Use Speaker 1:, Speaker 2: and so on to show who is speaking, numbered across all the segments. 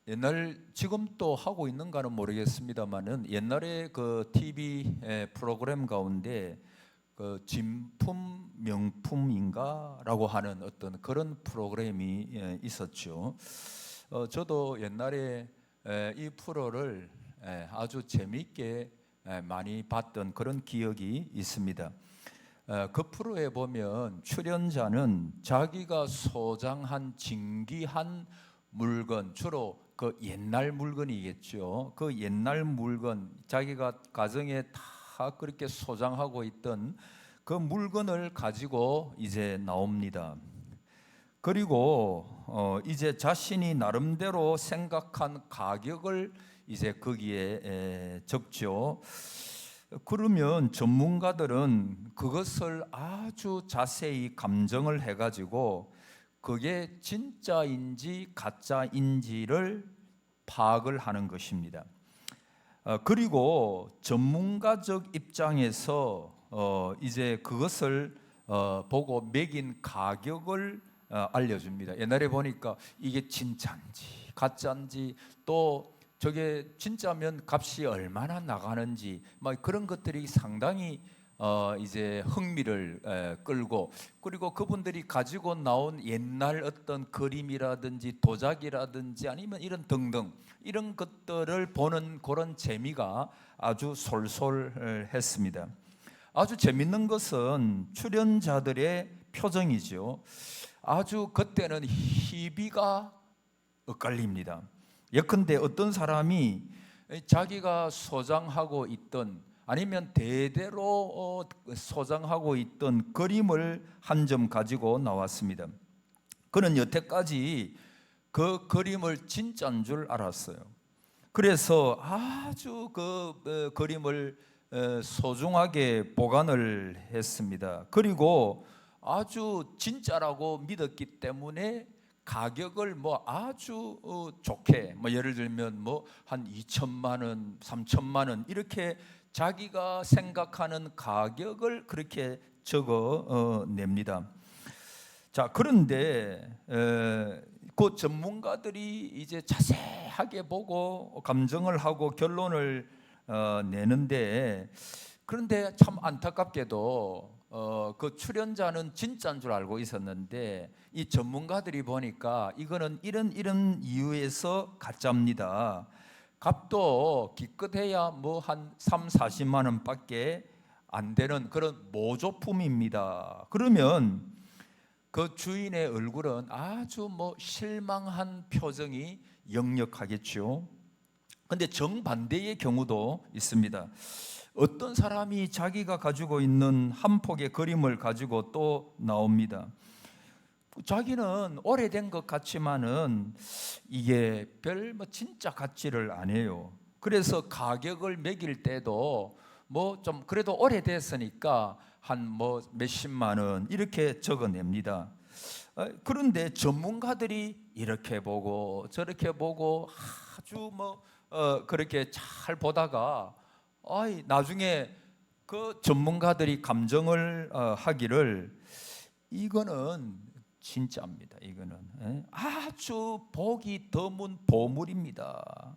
Speaker 1: 옛날 지금 또 하고 있는가는 모르겠습니다만은 옛날에 그 TV 프로그램 가운데 그 진품 명품인가라고 하는 어떤 그런 프로그램이 있었죠. 저도 옛날에 이 프로를 아주 재미있게 많이 봤던 그런 기억이 있습니다. 그 프로에 보면 출연자는 자기가 소장한 진귀한 물건, 주로 그 옛날 물건이겠죠. 그 옛날 물건, 자기가 가정에 다 그렇게 소장하고 있던 그 물건을 가지고 이제 나옵니다. 그리고 이제 자신이 나름대로 생각한 가격을 이제 거기에 적죠. 그러면 전문가들은 그것을 아주 자세히 감정을 해가지고 그게 진짜인지 가짜인지를 파악을 하는 것입니다. 그리고 전문가적 입장에서 이제 그것을 보고 매긴 가격을 알려줍니다. 옛날에 보니까 이게 진짜인지 가짜인지 또 저게 진짜면 값이 얼마나 나가는지 막 그런 것들이 상당히 이제 흥미를 끌고, 그리고 그분들이 가지고 나온 옛날 어떤 그림이라든지 도자기라든지 아니면 이런 등등 이런 것들을 보는 그런 재미가 아주 솔솔했습니다. 아주 재밌는 것은 출연자들의 표정이죠. 아주 그때는 희비가 엇갈립니다. 예컨대 어떤 사람이 자기가 소장하고 있던 아니면 대대로 소장하고 있던 그림을 한 점 가지고 나왔습니다. 그는 여태까지 그 그림을 진짜인 줄 알았어요. 그래서 아주 그 그림을 소중하게 보관을 했습니다. 그리고 아주 진짜라고 믿었기 때문에 가격을 뭐 아주 좋게, 뭐 예를 들면 뭐 한 2천만 원, 3천만 원 이렇게 자기가 생각하는 가격을 그렇게 적어 냅니다. 자, 그런데 그 전문가들이 이제 자세하게 보고 감정을 하고 결론을 내는데, 그런데 참 안타깝게도 그 출연자는 진짜인 줄 알고 있었는데 이 전문가들이 보니까 이거는 이런 이유에서 가짜입니다. 값도 기껏해야 뭐 한 3, 40만 원밖에 안 되는 그런 모조품입니다. 그러면 그 주인의 얼굴은 아주 뭐 실망한 표정이 역력하겠죠. 근데 정반대의 경우도 있습니다. 어떤 사람이 자기가 가지고 있는 한 폭의 그림을 가지고 또 나옵니다. 자기는 오래된 것 같지만은 이게 별 뭐 진짜 같지를 않아요. 그래서 가격을 매길 때도 뭐 좀 그래도 오래됐으니까 한 뭐 몇십만 원 이렇게 적어냅니다. 그런데 전문가들이 이렇게 보고 저렇게 보고 아주 뭐 그렇게 잘 보다가 나중에 그 전문가들이 감정을 하기를 이거는 진짜입니다. 이거는 아주 보기 드문 보물입니다.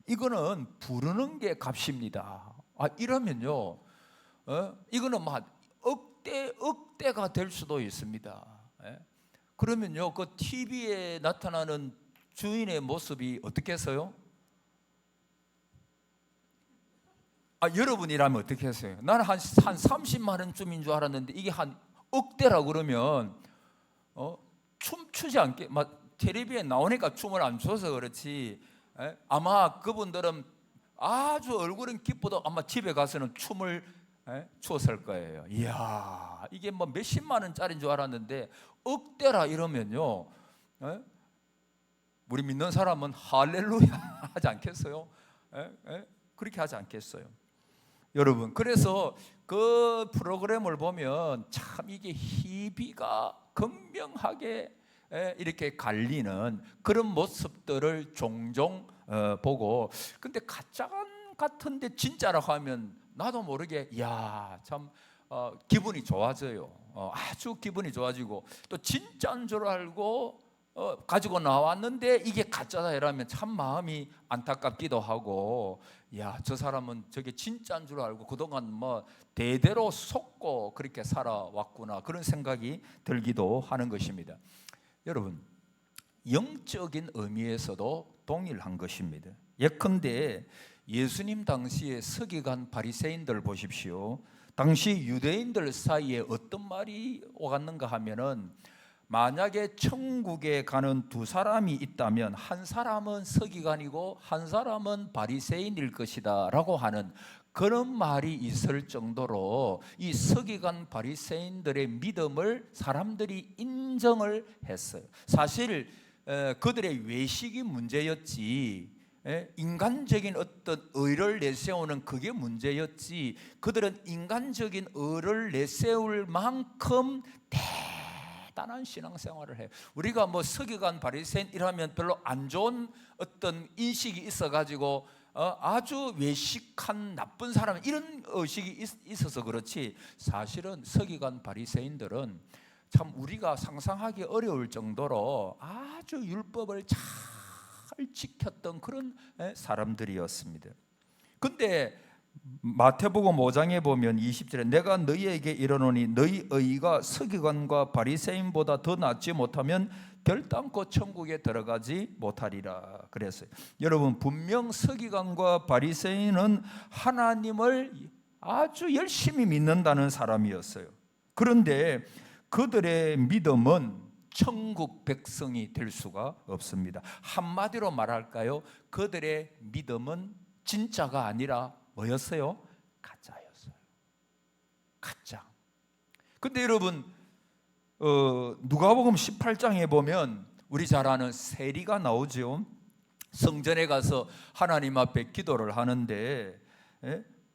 Speaker 1: 이거는 부르는 게 값입니다. 이러면요, 이거는 막 억대가 될 수도 있습니다. 그러면요, 그 TV에 나타나는 주인의 모습이 어떻게 해서요? 여러분이라면 어떻게 했어요? 나는 한 30만 원쯤인 줄 알았는데 이게 한 억대라 그러면 춤추지 않게, 막 텔레비에 나오니까 춤을 안 춰서 그렇지 아마 그분들은 아주 얼굴은 기뻐도 아마 집에 가서는 춤을 추었을 거예요. 이야, 이게 뭐 몇십만 원짜리인 줄 알았는데 억대라 이러면요, 우리 믿는 사람은 할렐루야 하지 않겠어요? 그렇게 하지 않겠어요? 여러분, 그래서 그 프로그램을 보면 참 이게 희비가 극명하게 이렇게 갈리는 그런 모습들을 종종 보고, 근데 가짜 같은데 진짜라고 하면 나도 모르게 참 기분이 좋아져요. 아주 기분이 좋아지고, 또 진짜인 줄 알고 가지고 나왔는데 이게 가짜다 이러면 참 마음이 안타깝기도 하고, 야, 저 사람은 저게 진짜인 줄 알고 그동안 뭐 대대로 속고 그렇게 살아왔구나, 그런 생각이 들기도 하는 것입니다. 여러분, 영적인 의미에서도 동일한 것입니다. 예컨대 예수님 당시에 서기관 바리새인들 보십시오. 당시 유대인들 사이에 어떤 말이 오갔는가 하면은, 만약에 천국에 가는 두 사람이 있다면 한 사람은 서기관이고 한 사람은 바리새인일 것이다 라고 하는 그런 말이 있을 정도로 이 서기관 바리새인들의 믿음을 사람들이 인정을 했어요. 사실 그들의 외식이 문제였지, 인간적인 어떤 의를 내세우는 그게 문제였지, 그들은 인간적인 의를 내세울 만큼 대단한 신앙생활을 해요. 우리가 뭐 서기관 바리새인이라면 별로 안 좋은 어떤 인식이 있어가지고 아주 외식한 나쁜 사람, 이런 의식이 있어서 그렇지, 사실은 서기관 바리새인들은 참 우리가 상상하기 어려울 정도로 아주 율법을 잘 지켰던 그런 사람들이었습니다. 근데 마태복음 5장에 보면 20절에 내가 너희에게 이르노니 너희 의가 서기관과 바리새인보다 더 낫지 못하면 결단코 천국에 들어가지 못하리라 그랬어요. 여러분, 분명 서기관과 바리새인은 하나님을 아주 열심히 믿는다는 사람이었어요. 그런데 그들의 믿음은 천국 백성이 될 수가 없습니다. 한마디로 말할까요? 그들의 믿음은 진짜가 아니라 뭐였어요? 가짜였어요. 가짜. 근데 여러분, 누가복음 18장에 보면 우리 잘 아는 세리가 나오죠. 성전에 가서 하나님 앞에 기도를 하는데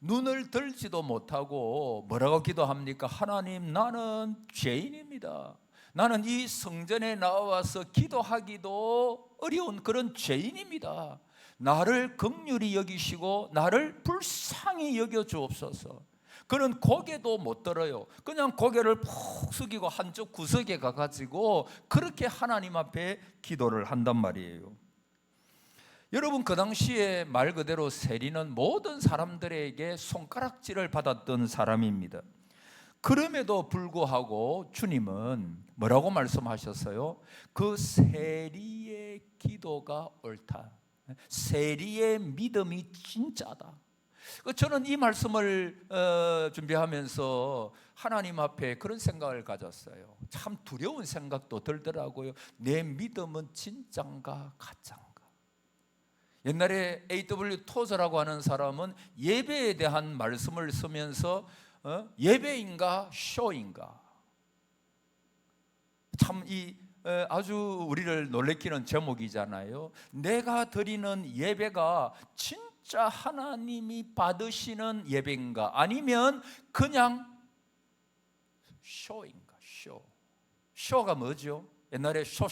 Speaker 1: 눈을 들지도 못하고 뭐라고 기도합니까? 하나님, 나는 죄인입니다. 나는 이 성전에 나와서 기도하기도 어려운 그런 죄인입니다. 나를 긍휼히 여기시고 나를 불쌍히 여겨 주옵소서. 그는 고개도 못 들어요. 그냥 고개를 푹 숙이고 한쪽 구석에 가가지고 그렇게 하나님 앞에 기도를 한단 말이에요. 여러분, 그 당시에 말 그대로 세리는 모든 사람들에게 손가락질을 받았던 사람입니다. 그럼에도 불구하고 주님은 뭐라고 말씀하셨어요? 그 세리의 기도가 옳다. 세리의 믿음이 진짜다. 저는 이 말씀을 준비하면서 하나님 앞에 그런 생각을 가졌어요. 참 두려운 생각도 들더라고요. 내 믿음은 진짠가 가짠가. 옛날에 A.W. 토저라고 하는 사람은 예배에 대한 말씀을 쓰면서 예배인가 쇼인가, 참 아주 우리를 놀래키는 제목이잖아요. 내가 드리는 예배가 진짜 하나님이 받으시는 예배인가, 아니면 그냥 쇼인가. 쇼가 뭐죠? 옛날에 쇼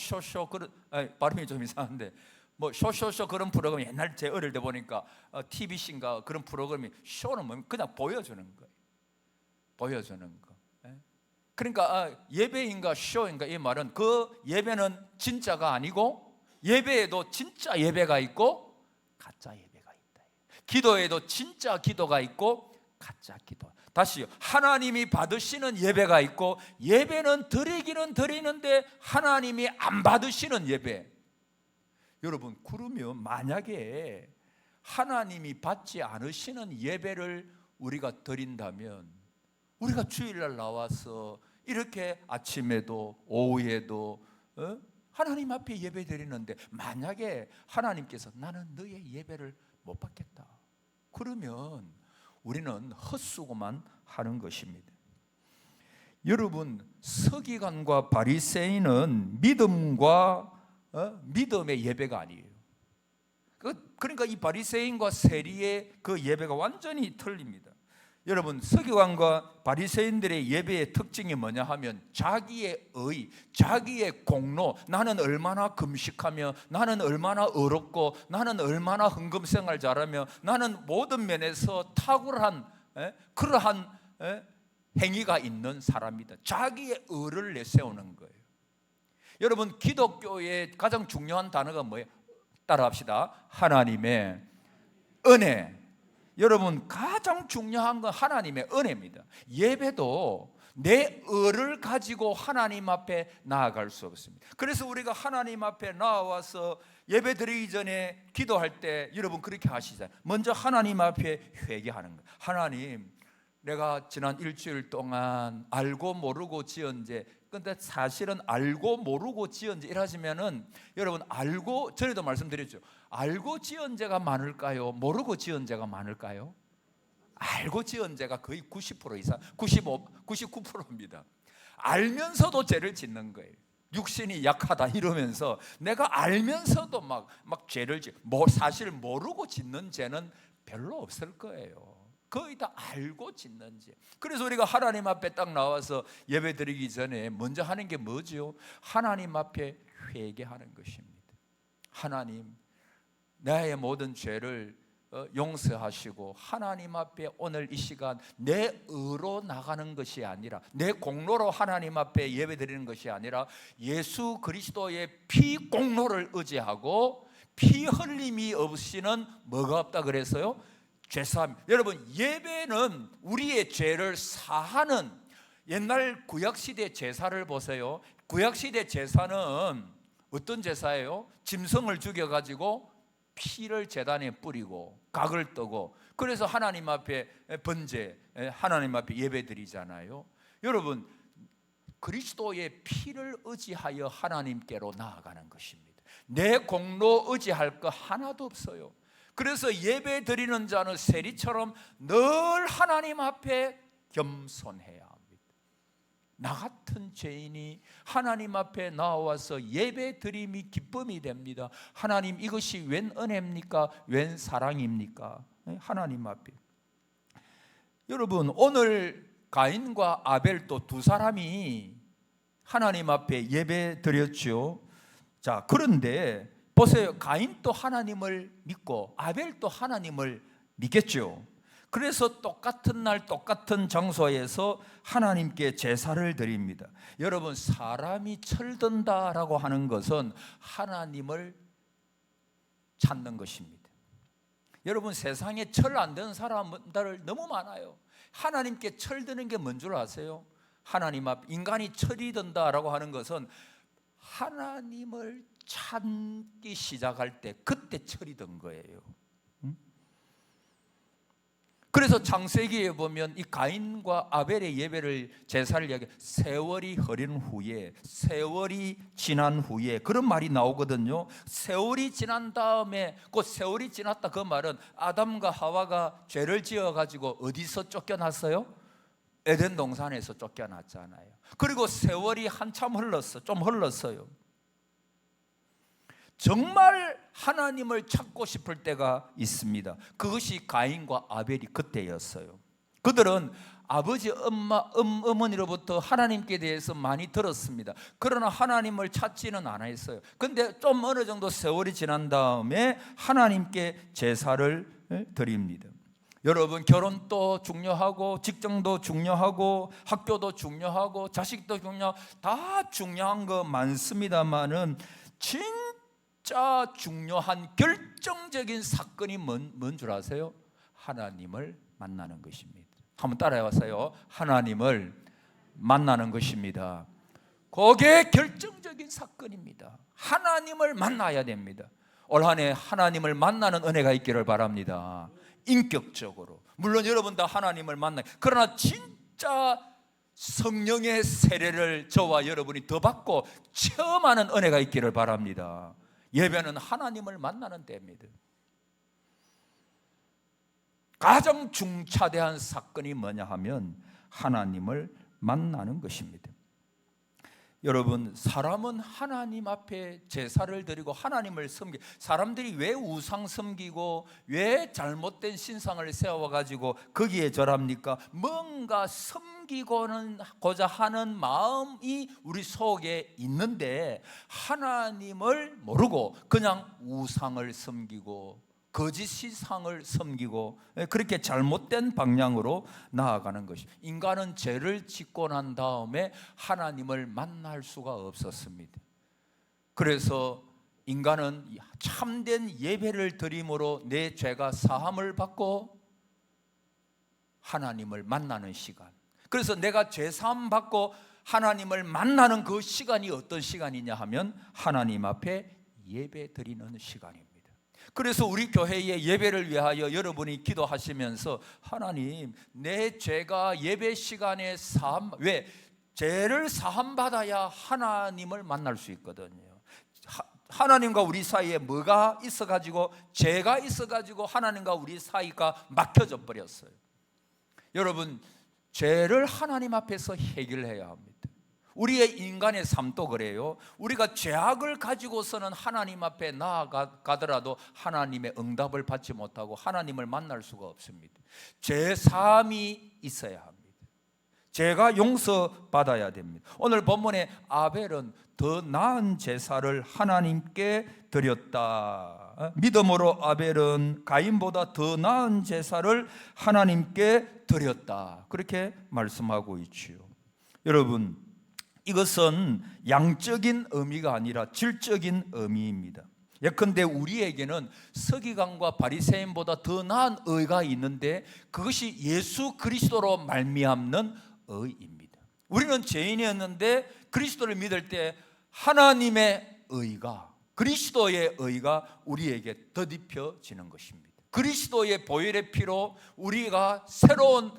Speaker 1: 발음이 좀 이상한데 뭐 쇼 그런 프로그램, 옛날 제 어릴 때 보니까 TBC인가 그런 프로그램이, 쇼는 뭡니까? 그냥 보여주는 거예요. 보여주는 거. 그러니까 예배인가 쇼인가, 이 말은 그 예배는 진짜가 아니고 예배에도 진짜 예배가 있고 가짜 예배가 있다. 기도에도 진짜 기도가 있고 가짜 기도. 다시요, 하나님이 받으시는 예배가 있고 예배는 드리기는 드리는데 하나님이 안 받으시는 예배. 여러분, 그러면 만약에 하나님이 받지 않으시는 예배를 우리가 드린다면, 우리가 주일날 나와서 이렇게 아침에도 오후에도 하나님 앞에 예배 드리는데 만약에 하나님께서 나는 너의 예배를 못 받겠다, 그러면 우리는 헛수고만 하는 것입니다. 여러분, 서기관과 바리새인은 믿음의 예배가 아니에요. 그러니까 이 바리새인과 세리의 그 예배가 완전히 틀립니다. 여러분, 서기관과 바리새인들의 예배의 특징이 뭐냐 하면 자기의 의, 자기의 공로, 나는 얼마나 금식하며, 나는 얼마나 의롭고, 나는 얼마나 헌금생활 잘하며, 나는 모든 면에서 탁월한 그러한 행위가 있는 사람이다. 자기의 의를 내세우는 거예요. 여러분, 기독교의 가장 중요한 단어가 뭐예요? 따라합시다. 하나님의 은혜. 여러분, 가장 중요한 건 하나님의 은혜입니다. 예배도 내 의를 가지고 하나님 앞에 나아갈 수 없습니다. 그래서 우리가 하나님 앞에 나와서 예배 드리기 전에 기도할 때 여러분 그렇게 하시잖아요. 먼저 하나님 앞에 회개하는 거예요. 하나님, 내가 지난 일주일 동안 알고 모르고 지은 죄, 근데 사실은 알고 모르고 지은 죄 이러시면은 여러분, 알고, 전에도 말씀드렸죠. 알고 지은 죄가 많을까요? 모르고 지은 죄가 많을까요? 알고 지은 죄가 거의 90% 이상, 99%입니다. 알면서도 죄를 짓는 거예요. 육신이 약하다 이러면서 내가 알면서도 막 죄를 사실 모르고 짓는 죄는 별로 없을 거예요. 거의 다 알고 짓는 죄. 그래서 우리가 하나님 앞에 딱 나와서 예배 드리기 전에 먼저 하는 게 뭐죠? 하나님 앞에 회개하는 것입니다. 하나님, 나의 모든 죄를 용서하시고 하나님 앞에 오늘 이 시간 내 의로 나가는 것이 아니라, 내 공로로 하나님 앞에 예배드리는 것이 아니라 예수 그리스도의 피 공로를 의지하고 피 흘림이 없이는 뭐가 없다 그랬어요? 죄사함. 여러분, 예배는 우리의 죄를 사하는, 옛날 구약시대 제사를 보세요. 구약시대 제사는 어떤 제사예요? 짐승을 죽여가지고 피를 제단에 뿌리고 각을 뜨고, 그래서 하나님 앞에 번제, 하나님 앞에 예배드리잖아요. 여러분, 그리스도의 피를 의지하여 하나님께로 나아가는 것입니다. 내 공로 의지할 거 하나도 없어요. 그래서 예배드리는 자는 세리처럼 늘 하나님 앞에 겸손해야 합니다. 나 같은 죄인이 하나님 앞에 나와서 예배드림이 기쁨이 됩니다. 하나님, 이것이 웬 은혜입니까? 웬 사랑입니까? 하나님 앞에. 여러분, 오늘 가인과 아벨도 두 사람이 하나님 앞에 예배드렸죠. 자, 그런데 보세요. 가인도 하나님을 믿고 아벨도 하나님을 믿겠죠. 그래서 똑같은 날 똑같은 장소에서 하나님께 제사를 드립니다. 여러분, 사람이 철든다라고 하는 것은 하나님을 찾는 것입니다. 여러분, 세상에 철 안 드는 사람들 너무 많아요. 하나님께 철드는 게 뭔 줄 아세요? 하나님 앞, 인간이 철이 든다라고 하는 것은 하나님을 찾기 시작할 때, 그때 철이 든 거예요. 그래서 창세기에 보면 이 가인과 아벨의 예배를, 제사를 이야기해, 세월이 흐른 후에, 세월이 지난 후에, 그런 말이 나오거든요. 세월이 지난 다음에, 그 세월이 지났다, 그 말은 아담과 하와가 죄를 지어가지고 어디서 쫓겨났어요? 에덴 동산에서 쫓겨났잖아요. 그리고 세월이 한참 좀 흘렀어요. 정말 하나님을 찾고 싶을 때가 있습니다. 그것이 가인과 아벨이 그때였어요. 그들은 아버지, 어머니로부터 하나님께 대해서 많이 들었습니다. 그러나 하나님을 찾지는 않았어요. 근데 좀 어느 정도 세월이 지난 다음에 하나님께 제사를 드립니다. 여러분, 결혼도 중요하고 직장도 중요하고 학교도 중요하고 자식도 중요하고 다 중요한 거 많습니다만은 진짜 중요한 결정적인 사건이 뭔 줄 아세요? 하나님을 만나는 것입니다. 한번 따라해보세요. 하나님을 만나는 것입니다. 그게 결정적인 사건입니다. 하나님을 만나야 됩니다. 올 한 해 하나님을 만나는 은혜가 있기를 바랍니다. 인격적으로. 물론 여러분 다 하나님을 만나요. 그러나 진짜 성령의 세례를 저와 여러분이 더 받고 체험하는 은혜가 있기를 바랍니다. 예배는 하나님을 만나는 때입니다. 가장 중차대한 사건이 뭐냐 하면 하나님을 만나는 것입니다. 여러분, 사람은 하나님 앞에 제사를 드리고 하나님을 사람들이 왜 우상 섬기고 왜 잘못된 신상을 세워가지고 거기에 절합니까? 뭔가 섬기고자 하는 마음이 우리 속에 있는데 하나님을 모르고 그냥 우상을 섬기고 거짓 신상을 섬기고 그렇게 잘못된 방향으로 나아가는 것이, 인간은 죄를 짓고 난 다음에 하나님을 만날 수가 없었습니다. 그래서 인간은 참된 예배를 드림으로 내 죄가 사함을 받고 하나님을 만나는 시간. 그래서 내가 죄 사함 받고 하나님을 만나는 그 시간이 어떤 시간이냐 하면 하나님 앞에 예배 드리는 시간입니다. 그래서 우리 교회의 예배를 위하여 여러분이 기도하시면서 하나님, 내 죄가 예배 시간에 왜 죄를 사함 받아야 하나님을 만날 수 있거든요. 하나님과 우리 사이에 뭐가 있어가지고, 죄가 있어가지고 하나님과 우리 사이가 막혀져 버렸어요. 여러분, 죄를 하나님 앞에서 해결해야 합니다. 우리의 인간의 삶도 그래요. 우리가 죄악을 가지고서는 하나님 앞에 나아가더라도 하나님의 응답을 받지 못하고 하나님을 만날 수가 없습니다. 죄 사함이 있어야 합니다. 죄가 용서받아야 됩니다. 오늘 본문에 아벨은 더 나은 제사를 하나님께 드렸다. 믿음으로 아벨은 가인보다 더 나은 제사를 하나님께 드렸다. 그렇게 말씀하고 있지요. 여러분, 이것은 양적인 의미가 아니라 질적인 의미입니다. 예컨대 우리에게는 서기관과 바리새인보다 더 나은 의가 있는데 그것이 예수 그리스도로 말미암는 의입니다. 우리는 죄인이었는데 그리스도를 믿을 때 하나님의 의가, 그리스도의 의가 우리에게 덧입혀지는 것입니다. 그리스도의 보혈의 피로 우리가 새로운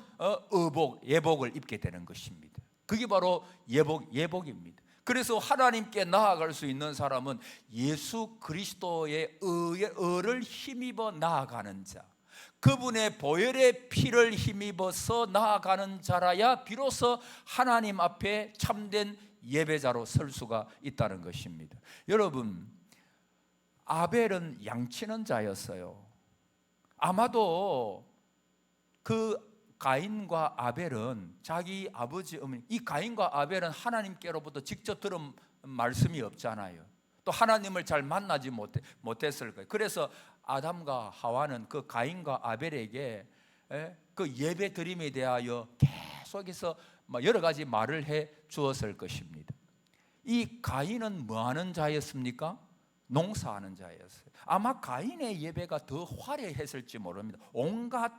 Speaker 1: 예복을 입게 되는 것입니다. 그게 바로 예복입니다. 그래서 하나님께 나아갈 수 있는 사람은 예수 그리스도의 의를 힘입어 나아가는 자, 그분의 보혈의 피를 힘입어서 나아가는 자라야 비로소 하나님 앞에 참된 예배자로 설 수가 있다는 것입니다. 여러분, 아벨은 양치는 자였어요. 아마도 그 가인과 아벨은 자기 아버지 어머니, 이 가인과 아벨은 하나님께로부터 직접 들은 말씀이 없잖아요. 또 하나님을 잘 만나지 못했을 거예요. 그래서 아담과 하와는 그 가인과 아벨에게 그 예배 드림에 대하여 계속해서 여러 가지 말을 해 주었을 것입니다. 이 가인은 뭐 하는 자였습니까? 농사하는 자였어요. 아마 가인의 예배가 더 화려했을지 모릅니다. 온갖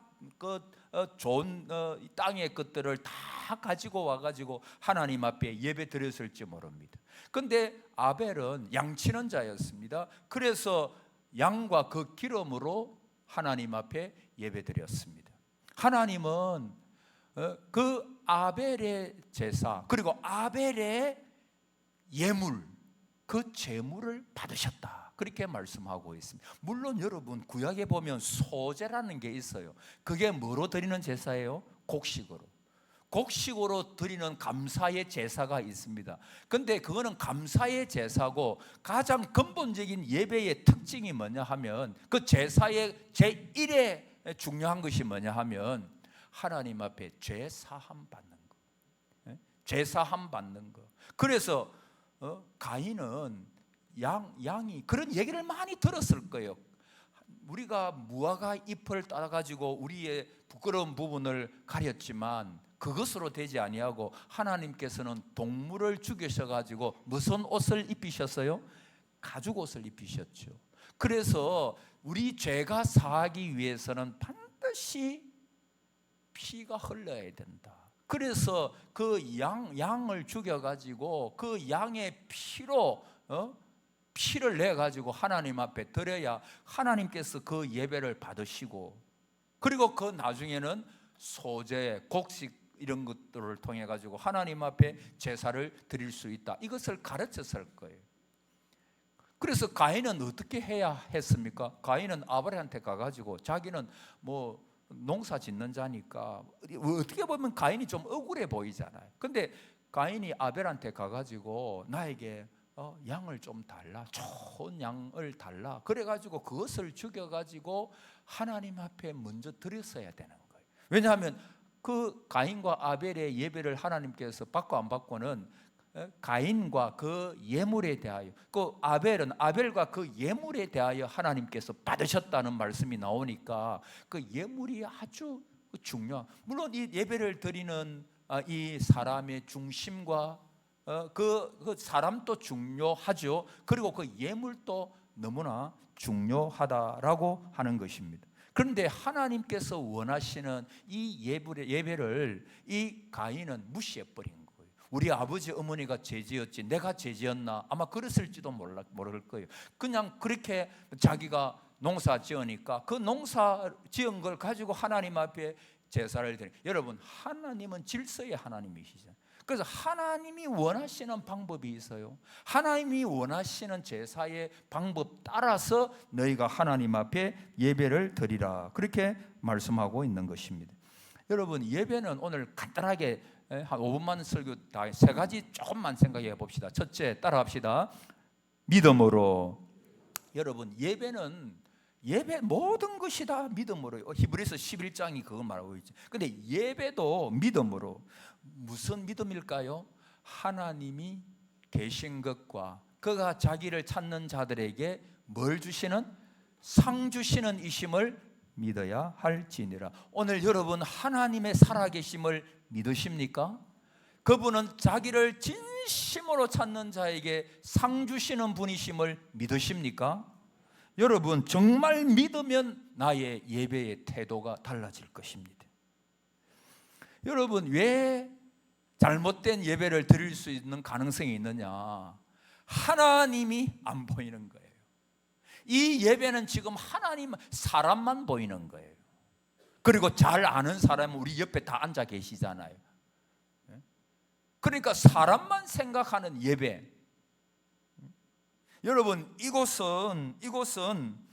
Speaker 1: 좋은 땅의 것들을 다 가지고 와가지고 하나님 앞에 예배 드렸을지 모릅니다. 그런데 아벨은 양치는 자였습니다. 그래서 양과 그 기름으로 하나님 앞에 예배 드렸습니다. 하나님은 그 아벨의 제사, 그리고 아벨의 예물, 그 제물을 받으셨다, 그렇게 말씀하고 있습니다. 물론 여러분, 구약에 보면 소제라는 게 있어요. 그게 뭐로 드리는 제사예요? 곡식으로 드리는 감사의 제사가 있습니다. 근데 그거는 감사의 제사고, 가장 근본적인 예배의 특징이 뭐냐 하면, 그 제사의 제1의 중요한 것이 뭐냐 하면 하나님 앞에 죄 사함 받는 거, 죄 사함 받는 거. 그래서 가인은 양이 그런 얘기를 많이 들었을 거예요. 우리가 무화과 잎을 따가지고 우리의 부끄러운 부분을 가렸지만 그것으로 되지 아니하고 하나님께서는 동물을 죽이셔가지고 무슨 옷을 입히셨어요? 가죽 옷을 입히셨죠. 그래서 우리 죄가 사하기 위해서는 반드시 피가 흘러야 된다. 그래서 그 양을 죽여가지고 그 양의 피를 내가지고 하나님 앞에 드려야 하나님께서 그 예배를 받으시고, 그리고 그 나중에는 소제, 곡식 이런 것들을 통해 가지고 하나님 앞에 제사를 드릴 수 있다, 이것을 가르쳤을 거예요. 그래서 가인은 어떻게 해야 했습니까? 가인은 아벨한테 가가지고 자기는 농사 짓는 자니까, 어떻게 보면 가인이 좀 억울해 보이잖아요. 근데 가인이 아벨한테 가가지고 나에게 양을 좀 달라, 좋은 양을 달라, 그래가지고 그것을 죽여가지고 하나님 앞에 먼저 드렸어야 되는 거예요. 왜냐하면 그 가인과 아벨의 예배를 하나님께서 받고 안 받고는 가인과 그 예물에 대하여, 그 아벨과 그 예물에 대하여 하나님께서 받으셨다는 말씀이 나오니까 그 예물이 아주 중요한, 물론 이 예배를 드리는 이 사람의 중심과 그 사람도 중요하죠. 그리고 그 예물도 너무나 중요하다라고 하는 것입니다. 그런데 하나님께서 원하시는 이 예배를 이 가인은 무시해버린 거예요. 우리 아버지 어머니가 죄지었지 내가 죄지었나 아마 그랬을지도 모를 거예요. 그냥 그렇게 자기가 농사 지으니까 그 농사 지은 걸 가지고 하나님 앞에 제사를 드리는, 여러분 하나님은 질서의 하나님이시잖아요. 그래서 하나님이 원하시는 방법이 있어요. 하나님이 원하시는 제사의 방법 따라서 너희가 하나님 앞에 예배를 드리라, 그렇게 말씀하고 있는 것입니다. 여러분 예배는 오늘 간단하게 한 5분만 설교 다 세 가지 조금만 생각해 봅시다. 첫째, 따라합시다. 믿음으로. 여러분 예배는 모든 것이 다 믿음으로요. 히브리서 11장이 그걸 말하고 있죠. 근데 예배도 믿음으로. 무슨 믿음일까요? 하나님이 계신 것과 그가 자기를 찾는 자들에게 뭘 주시는? 상 주시는 이심을 믿어야 할지니라. 오늘 여러분 하나님의 살아계심을 믿으십니까? 그분은 자기를 진심으로 찾는 자에게 상 주시는 분이심을 믿으십니까? 여러분 정말 믿으면 나의 예배의 태도가 달라질 것입니다. 여러분 왜 잘못된 예배를 드릴 수 있는 가능성이 있느냐? 하나님이 안 보이는 거예요. 이 예배는 지금 하나님, 사람만 보이는 거예요. 그리고 잘 아는 사람은 우리 옆에 다 앉아 계시잖아요. 그러니까 사람만 생각하는 예배. 여러분 이곳은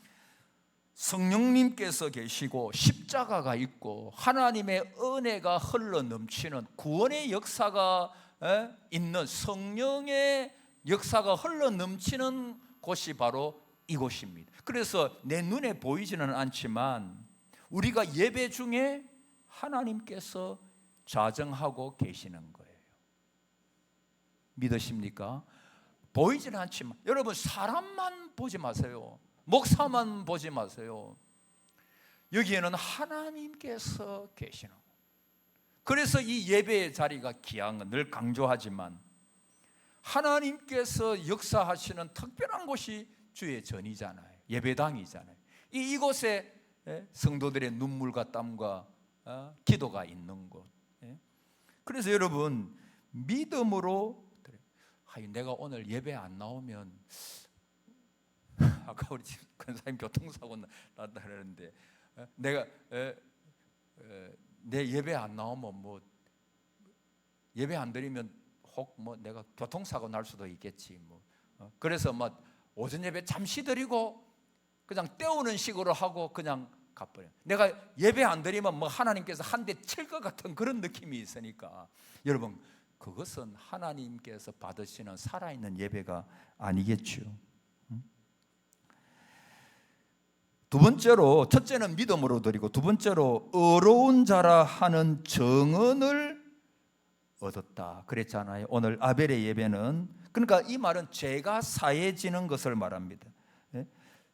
Speaker 1: 성령님께서 계시고 십자가가 있고 하나님의 은혜가 흘러 넘치는 구원의 역사가 있는, 성령의 역사가 흘러 넘치는 곳이 바로 이곳입니다. 그래서 내 눈에 보이지는 않지만 우리가 예배 중에 하나님께서 좌정하고 계시는 거예요. 믿으십니까? 보이지는 않지만 여러분 사람만 보지 마세요. 목사만 보지 마세요. 여기에는 하나님께서 계시는 거예요. 그래서 이 예배의 자리가 귀한 건 늘 강조하지만 하나님께서 역사하시는 특별한 곳이 주의 전이잖아요. 예배당이잖아요. 이곳에 성도들의 눈물과 땀과 기도가 있는 곳. 그래서 여러분 믿음으로, 내가 오늘 예배 안 나오면 아까 우리 권사님 교통사고 났다 그러는데 내가 내 예배 안 나오면 뭐 예배 안 드리면 혹 뭐 내가 교통사고 날 수도 있겠지 뭐. 그래서 뭐 오전 예배 잠시 드리고 그냥 때우는 식으로 하고 그냥 가버려. 내가 예배 안 드리면 뭐 하나님께서 한 대 칠 것 같은 그런 느낌이 있으니까 여러분 그것은 하나님께서 받으시는 살아있는 예배가 아니겠죠. 두 번째로, 첫째는 믿음으로 드리고 두 번째로 의로운 자라 하는 정언을 얻었다 그랬잖아요. 오늘 아벨의 예배는, 그러니까 이 말은 죄가 사해지는 것을 말합니다.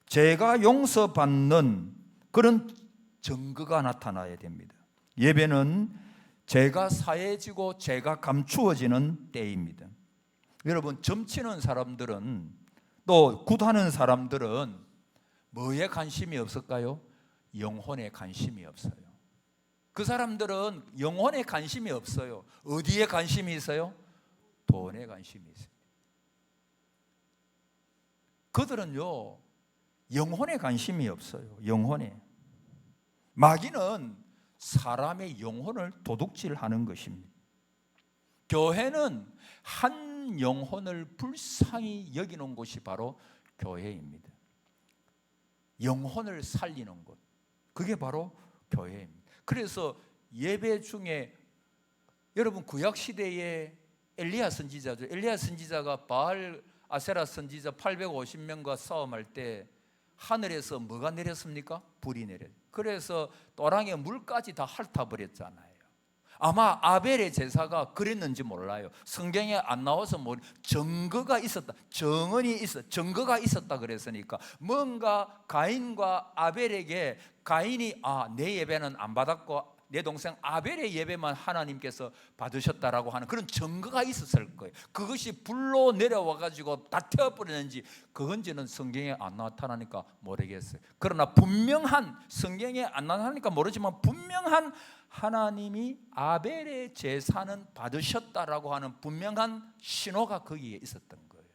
Speaker 1: 죄가 용서받는 그런 증거가 나타나야 됩니다. 예배는 죄가 사해지고 죄가 감추어지는 때입니다. 여러분 점치는 사람들은 또 굿하는 사람들은 뭐에 관심이 없을까요? 영혼에 관심이 없어요. 그 사람들은 영혼에 관심이 없어요. 어디에 관심이 있어요? 돈에 관심이 있어요. 그들은요 영혼에 관심이 없어요. 영혼에. 마귀는 사람의 영혼을 도둑질하는 것입니다. 교회는 한 영혼을 불쌍히 여기는 곳이 바로 교회입니다. 영혼을 살리는 곳, 그게 바로 교회입니다. 그래서 예배 중에 여러분 구약 시대에 엘리야 선지자죠. 엘리야 선지자가 바알 아세라 선지자 850명과 싸움할 때 하늘에서 뭐가 내렸습니까? 불이 내렸어요. 그래서 또랑에 물까지 다 핥아버렸잖아요. 아마 아벨의 제사가 그랬는지 몰라요. 성경에 안 나와서 증거가 있었다, 증거가 있었다 그랬으니까 뭔가 가인과 아벨에게 가인이 내 예배는 안 받았고 내 동생 아벨의 예배만 하나님께서 받으셨다라고 하는 그런 증거가 있었을 거예요. 그것이 불로 내려와 가지고 다 태워버리는지 그건지는 성경에 안 나타나니까 모르겠어요. 그러나 분명한, 성경에 안 나타나니까 모르지만 분명한, 하나님이 아벨의 제사는 받으셨다라고 하는 분명한 신호가 거기에 있었던 거예요.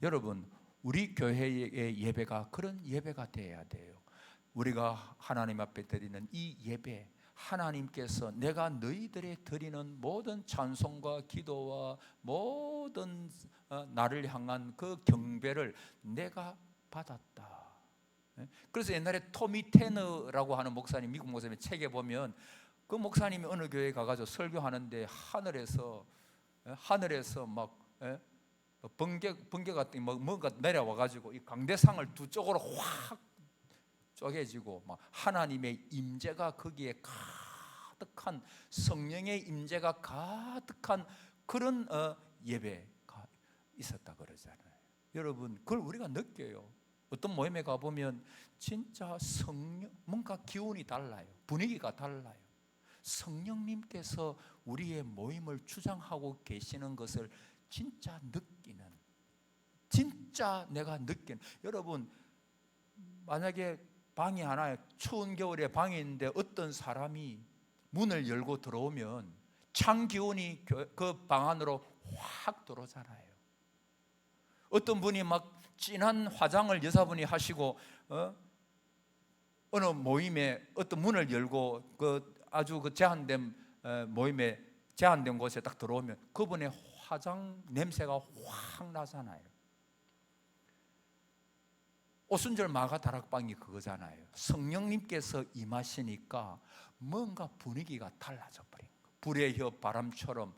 Speaker 1: 여러분, 우리 교회의 예배가 그런 예배가 돼야 돼요. 우리가 하나님 앞에 드리는 이 예배, 하나님께서 내가 너희들의 드리는 모든 찬송과 기도와 모든 나를 향한 그 경배를 내가 받았다. 그래서 옛날에 토미 테너라고 하는 목사님, 미국 목사님 책에 보면 그 목사님이 어느 교회에 가가지고 설교하는데 하늘에서 막 번개 같은 뭔가 내려와가지고 이 강대상을 두 쪽으로 확 쪼개지고 막 하나님의 임재가 거기에 가득한, 성령의 임재가 가득한 그런 예배가 있었다 그러잖아요. 여러분, 그걸 우리가 느껴요. 어떤 모임에 가보면 진짜 뭔가 기운이 달라요. 분위기가 달라요. 성령님께서 우리의 모임을 주장하고 계시는 것을 진짜 느끼는, 진짜 내가 느끼는. 여러분, 만약에 방이 하나, 추운 겨울에 방이 있는데 어떤 사람이 문을 열고 들어오면 찬 기운이 그 방 안으로 확 들어오잖아요. 어떤 분이 막 진한 화장을 여자분이 하시고 어느 모임에 어떤 문을 열고 아주 제한된 모임에 제한된 곳에 딱 들어오면 그분의 화장 냄새가 확 나잖아요. 오순절 마가 다락방이 그거잖아요. 성령님께서 임하시니까 뭔가 분위기가 달라져 버린 거예요. 불의 혀 바람처럼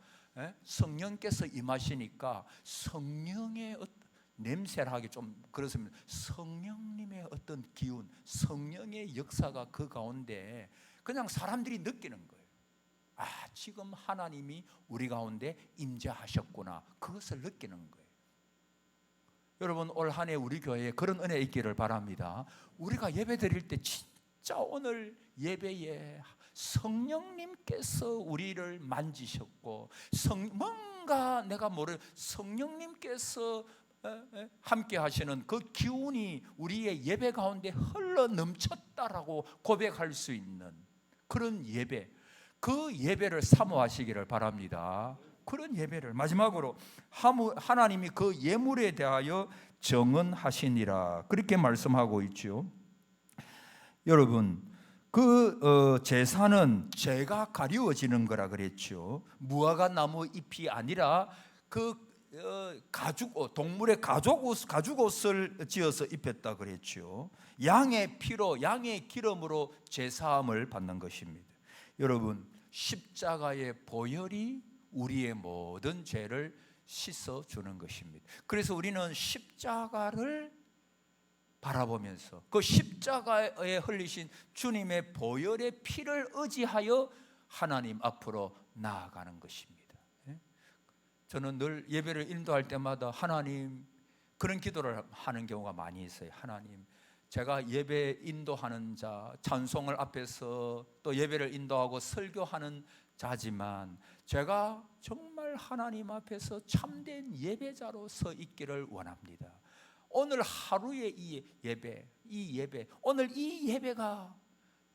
Speaker 1: 성령께서 임하시니까 성령의 냄새를 하기 좀 그렇습니다. 성령님의 어떤 기운, 성령의 역사가 그 가운데 그냥 사람들이 느끼는 거예요. 아, 지금 하나님이 우리 가운데 임재하셨구나. 그것을 느끼는 거예요. 여러분, 올 한 해 우리 교회에 그런 은혜 있기를 바랍니다. 우리가 예배 드릴 때 진짜 오늘 예배에 성령님께서 우리를 만지셨고 뭔가 내가 모르는 성령님께서 함께 하시는 그 기운이 우리의 예배 가운데 흘러 넘쳤다라고 고백할 수 있는 그런 예배, 그 예배를 사모하시기를 바랍니다. 그런 예배를. 마지막으로 하나님이 그 예물에 대하여 정언하시니라 그렇게 말씀하고 있죠. 여러분, 그 제사는 죄가 가리워지는 거라 그랬죠. 무화과 나무 잎이 아니라 그 동물의 가죽옷을 지어서 입혔다 그랬죠. 양의 피로, 양의 기름으로 제사함을 받는 것입니다. 여러분, 십자가의 보혈이 우리의 모든 죄를 씻어주는 것입니다. 그래서 우리는 십자가를 바라보면서 그 십자가에 흘리신 주님의 보혈의 피를 의지하여 하나님 앞으로 나아가는 것입니다. 저는 늘 예배를 인도할 때마다 하나님, 그런 기도를 하는 경우가 많이 있어요. 하나님, 제가 예배 인도하는 자, 찬송을 앞에서 또 예배를 인도하고 설교하는 자지만 제가 정말 하나님 앞에서 참된 예배자로 서 있기를 원합니다. 오늘 하루의 이 예배, 오늘 이 예배가,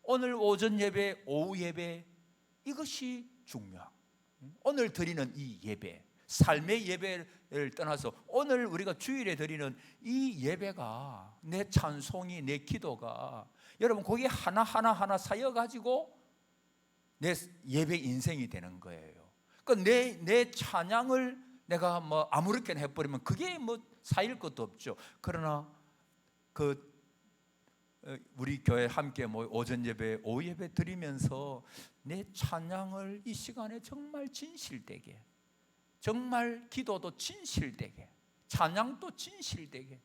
Speaker 1: 오늘 오전 예배, 오후 예배, 이것이 중요하고 오늘 드리는 이 예배, 삶의 예배를 떠나서 오늘 우리가 주일에 드리는 이 예배가, 내 찬송이, 내 기도가 여러분 거기에 하나하나 쌓여가지고 내 예배 인생이 되는 거예요. 그러니까 내 찬양을 내가 뭐 아무렇게나 해버리면 그게 뭐 쌓일 것도 없죠. 그러나 우리 교회 함께 오전 예배, 오후 예배 드리면서 내 찬양을 이 시간에 정말 진실되게, 정말 기도도 진실되게, 찬양도 진실되게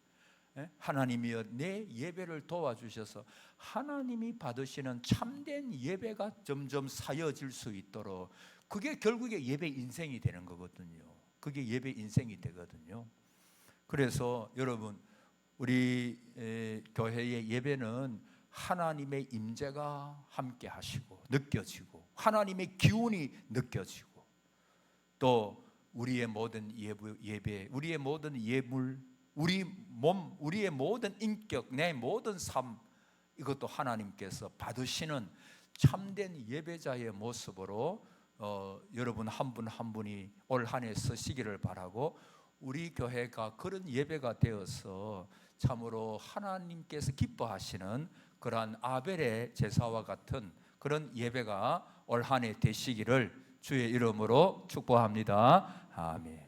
Speaker 1: 하나님이여 내 예배를 도와주셔서 하나님이 받으시는 참된 예배가 점점 쌓여질 수 있도록, 그게 결국에 예배 인생이 되는 거거든요. 그게 예배 인생이 되거든요. 그래서 여러분, 우리 교회의 예배는 하나님의 임재가 함께 하시고 느껴지고 하나님의 기운이 느껴지고 또 우리의 모든 예배, 우리의 모든 예물, 우리 몸, 우리의 모든 인격, 내 모든 삶 이것도 하나님께서 받으시는 참된 예배자의 모습으로 여러분 한 분 한 분이 올 한 해 서시기를 바라고 우리 교회가 그런 예배가 되어서 참으로 하나님께서 기뻐하시는 그러한 아벨의 제사와 같은 그런 예배가 올 한 해 되시기를 주의 이름으로 축복합니다. 아멘.